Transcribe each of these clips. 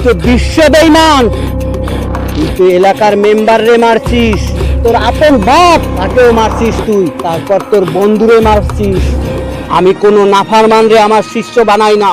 তো বিশ্ব বেঈমান। তুই এলাকার মেম্বার রে মারছিস, তোর আপন বাপ তাকেও মারছিস তুই, তারপর তোর বন্ধুরে মারছিস। আমি কোনো নাফরমান রে আমার শিষ্য বানাই না।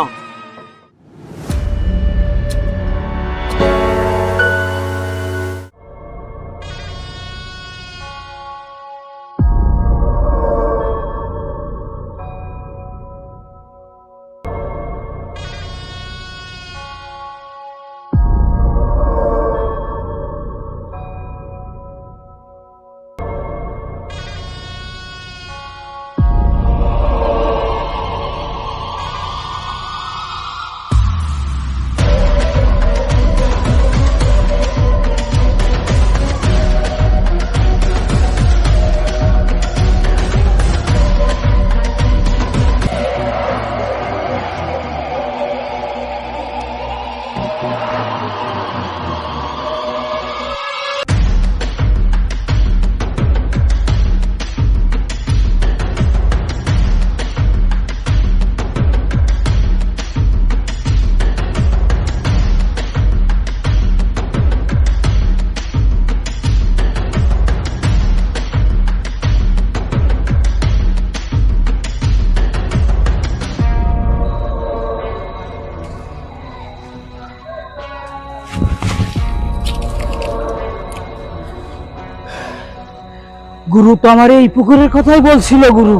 গুরু তো আমার এই পুকুরের কথাই বলছিল। গুরু,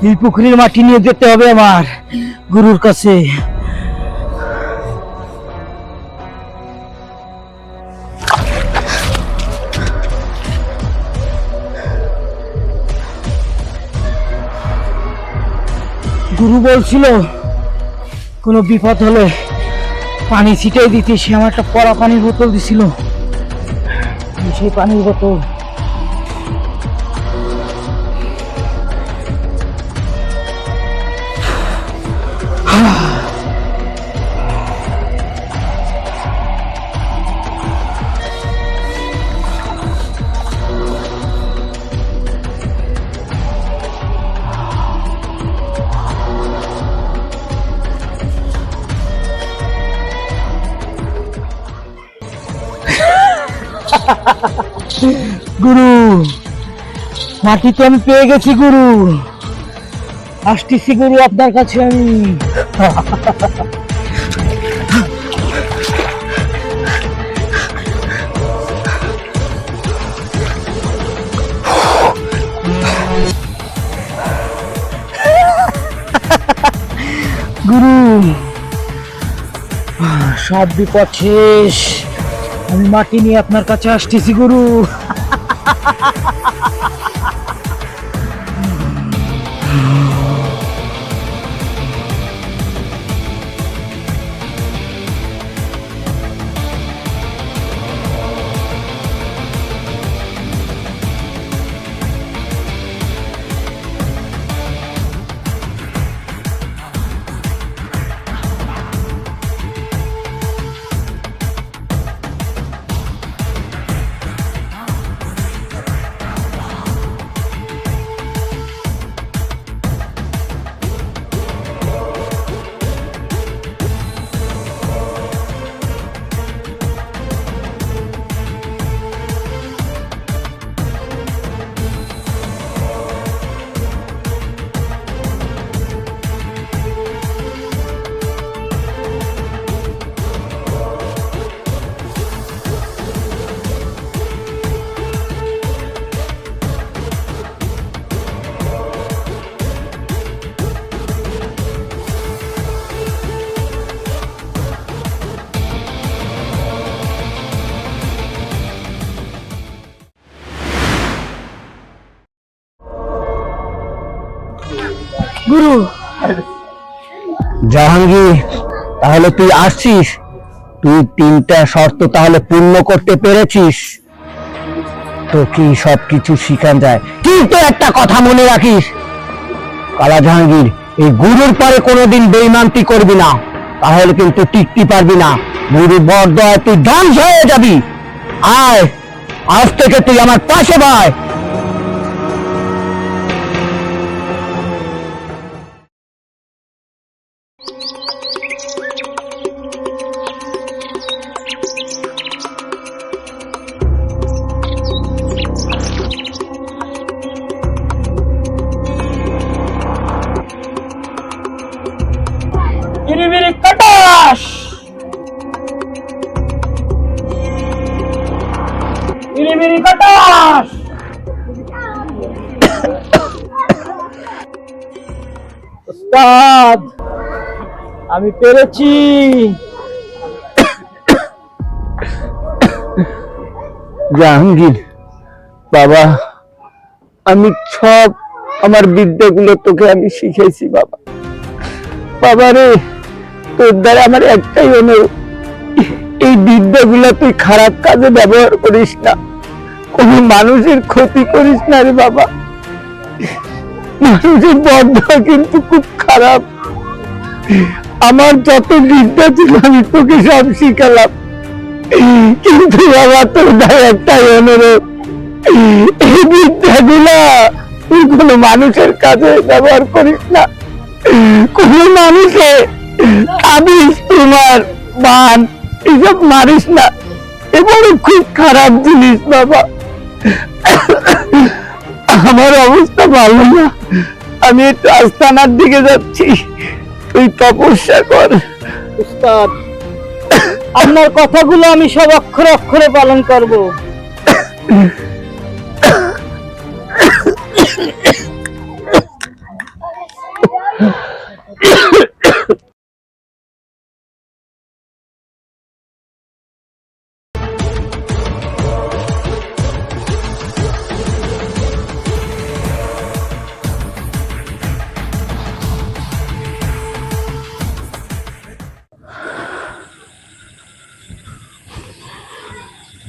এই পুকুরের মাটি নিয়ে যেতে হবে আমার গুরুর কাছে। গুরু বলছিল কোনো বিপদ হলে পানি ছিটাই দিতে, সে আমার একটা পড়া পানির বোতল দিছিল। সেই পানির বোতল গুরু, মাটি তো আমি পেয়ে গেছি গুরু। আসতেছি গুরু আপনার কাছে আমি। গুরু, সব বিপদ শেষ, আমি মাটি নিয়ে আপনার কাছে আসতেছি গুরু। গুরু, জাহাঙ্গীর, তাহলে তুই আসছিস? তুই 3টা শর্ত তাহলে পূর্ণ করতে পেরেছিস? তো কি সবকিছু শিখান যায়, কিন্তু একটা কথা মনে রাখিস কালা জাহাঙ্গীর, এই গুরুর পরে কোনোদিন বেঈমানতি করবি না, তাহলে কিন্তু টিকতে পারবি না। গুরুর বরদোয়া তুই ধ্বংস হয়ে যাবি। আয়, আজ থেকে তুই আমার পাশে ভাই। উস্তাদ, আমি পেরেছি। জাহাঙ্গীর বাবা, আমি সব আমার বিদ্যাগুলো তোকে আমি শিখেছি বাবা। বাবা রে, তোর দ্বারা আমার একটাই অনুরোধ, এই বিদ্যাগুলো তুই খারাপ কাজে ব্যবহার করিস না, কোনো মানুষের ক্ষতি করিস না রে বাবা। মানুষের বদলা কিন্তু খুব খারাপ। আমার যত বিদ্যা ছিল আমি তোকে সব শিখালাম, কিন্তু বাবা তোর দ্বারা একটাই অনুরোধ, এই বিদ্যাগুলা তুই কোনো মানুষের কাজে ব্যবহার করিস না। কোন মানুষে তাবিজ, তোমার বান এসব মারিস না, এবারে খুব খারাপ জিনিস বাবা। আমার অবস্থা ভালো না, আমি একটু আস্তানার দিকে যাচ্ছি, তুই তপস্যা কর। উস্তাদ, আপনার কথাগুলো আমি সব অক্ষরে অক্ষরে পালন করব।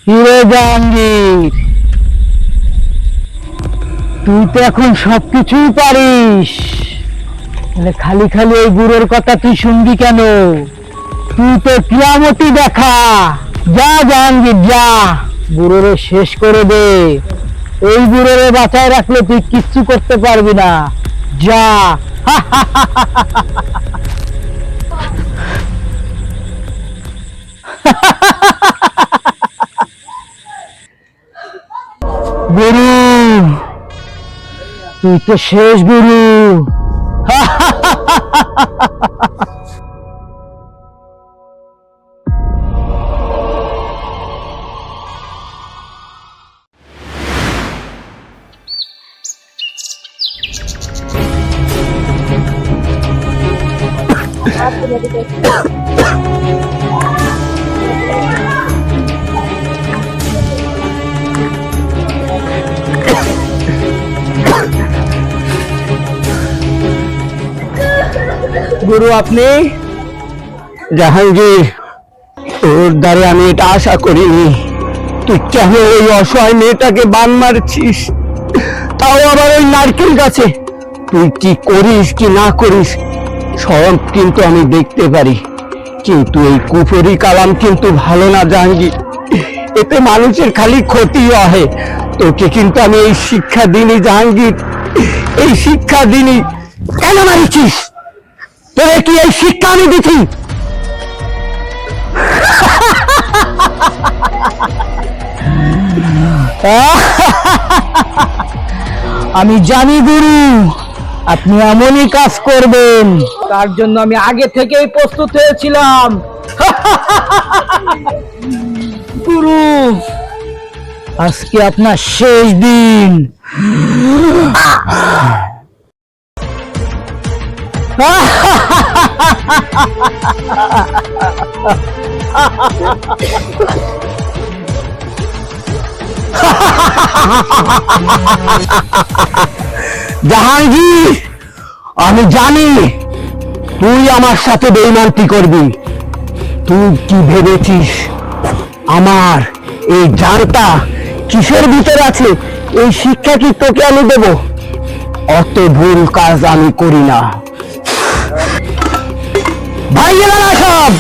হিরো জাহাঙ্গীর, তুই তো এখন সবকিছুই পারিস, তাহলে খালি খালি এই বুড়োর কথা তুই শুনবি কেন? তুই তো কিয়ামতি দেখা। যা জাহাঙ্গীর যা, বুড়োরে শেষ করে দে। এই বুড়োরে বাঁচায় রাখলে তুই কিচ্ছু করতে পারবি না। যা। গুরু, তুই তো শেষ গুরু। গুরু আপনি? জাহাঙ্গীর, তোর দ্বারে আমি এটা আশা করিনি। তুই কেন ওই অসহায় মেয়েটাকে বান মারছিস, তাও আবার ওই নারকেল গাছে? তুই কি করিস কি না করিস সব কিন্তু আমি দেখতে পারি, কিন্তু এই কুফরি কালাম কিন্তু ভালো না জাহাঙ্গীর, এতে মানুষের খালি ক্ষতি হয়। তোকে কিন্তু আমি এই শিক্ষা দিনই জাহাঙ্গীর, এই শিক্ষা দিনই। কেন মারিছিস? তোরে কি এই শিক্ষা আমি দিচ্ছি? আমি জানি গুরু, আপনি এমনই কাজ করবেন, তার জন্য আমি আগে থেকেই প্রস্তুত হয়েছিলাম। গুরু আজকে আপনার শেষ দিন। জাহাঙ্গীর, আমি জানি তুই আমার সাথে বেঈমানতি করবি। তুই কি ভেবেছিস আমার এই জানটা কিসের ভিতরে আছে, এই শিক্ষা কি তোকে আমি দেব? অত ভুল কাজ আমি করি না। ভাই গেল না সব।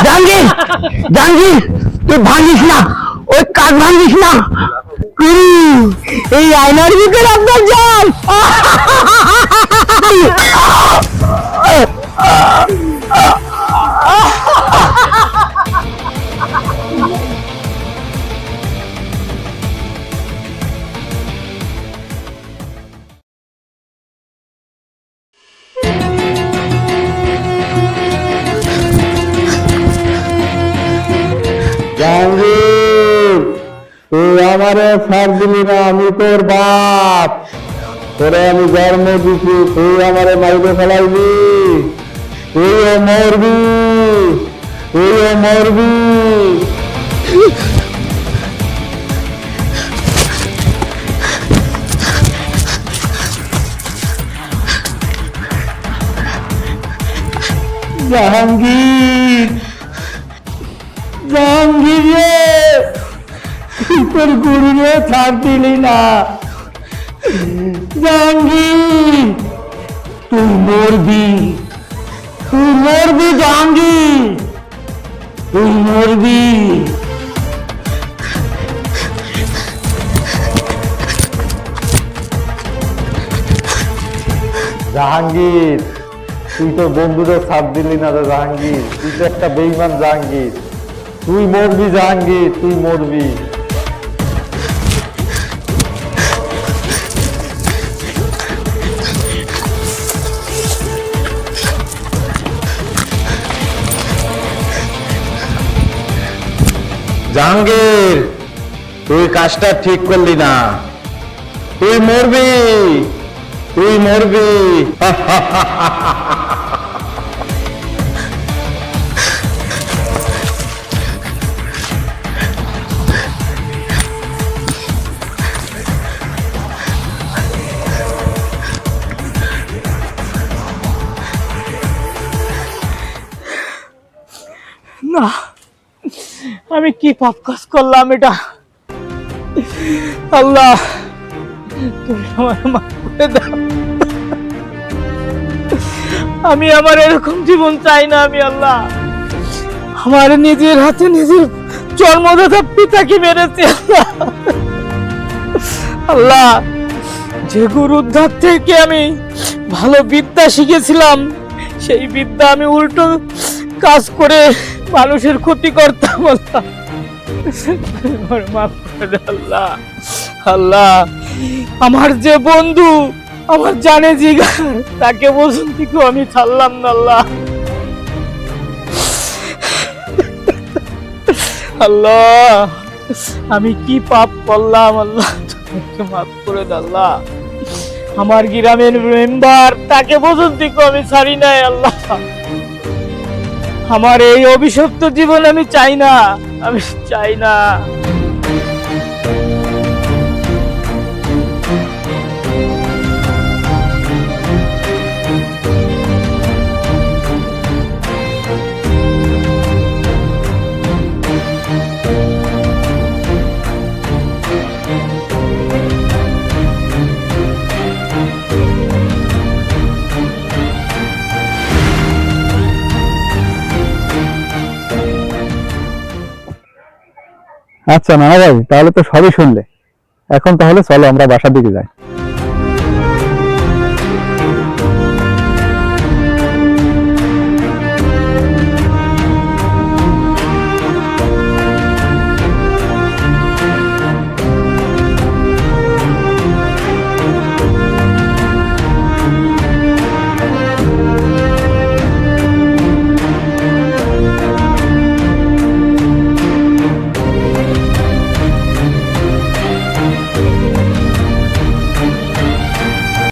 জাহাঙ্গীর, জাহাঙ্গীর তুই ভাঙিস না, ওই কাজ ভাঙিস না। এই আয়নার ভিতরে আপনার জল। জাহাঙ্গীর, তুই আমারে ছাড় দিলি না, আমি তোর বাপ, তোরে আমি জন্ম দিছি, তুই আমারে মাইরে ফেলাইবি, তুইও মরবি, তুইও মরবি। জাহাঙ্গীর, জাহাঙ্গীর রে, তুই তোর গুরুরে ছাড় দিলি না। জাহাঙ্গীর, তুই মরবি, তুই মরবি জাহাঙ্গীর, তুই মরবি। জাহাঙ্গীর, তুই তোর বন্ধুদের ছাড় দিলি না রে জাহাঙ্গীর, তুই তো একটা বেঈমান জাহাঙ্গীর, তুই মরবি জাহাঙ্গীর, তুই মরবি। জাহাঙ্গীর, তুই কাজটা ঠিক করলি না, তুই মরবি, তুই মরবি। না, আমি কি পাপ কাজ করলাম এটা? আল্লাহ, তুমি আমার মাফ করে দাও। আমি আমার এরকম জীবন চাই না। আমি আল্লাহ আমার নিজের হাতে নিজের জন্মদাতা পিতাকে মেরেছি। আল্লাহ, যে গুরুর ধার থেকে আমি ভালো বিদ্যা শিখেছিলাম, সেই বিদ্যা আমি উল্টো কাজ করে মানুষের ক্ষতি করতাম। আল্লাহ, আমার মাফ করে দাও। আল্লাহ, আল্লাহ, আমার যে বন্ধু আমার জানে জিগার, তাকে বলুন থেকে আমি ছাড়লাম না। আল্লাহ, আল্লাহ, আমি কি পাপ করলাম? আল্লাহ, তুমি মাফ করে দাও। আল্লাহ, আমার গ্রামের মেম্বার, তাকে বলুন থেকে আমি ছাড়ি নাই। আল্লাহ, আমার এই অভিশপ্ত জীবন আমি চাই না, আমি চাই না। আচ্ছা নানা ভাই, তাহলে তো সবই শুনলে, এখন তাহলে চলো আমরা বাসার দিকে যাই।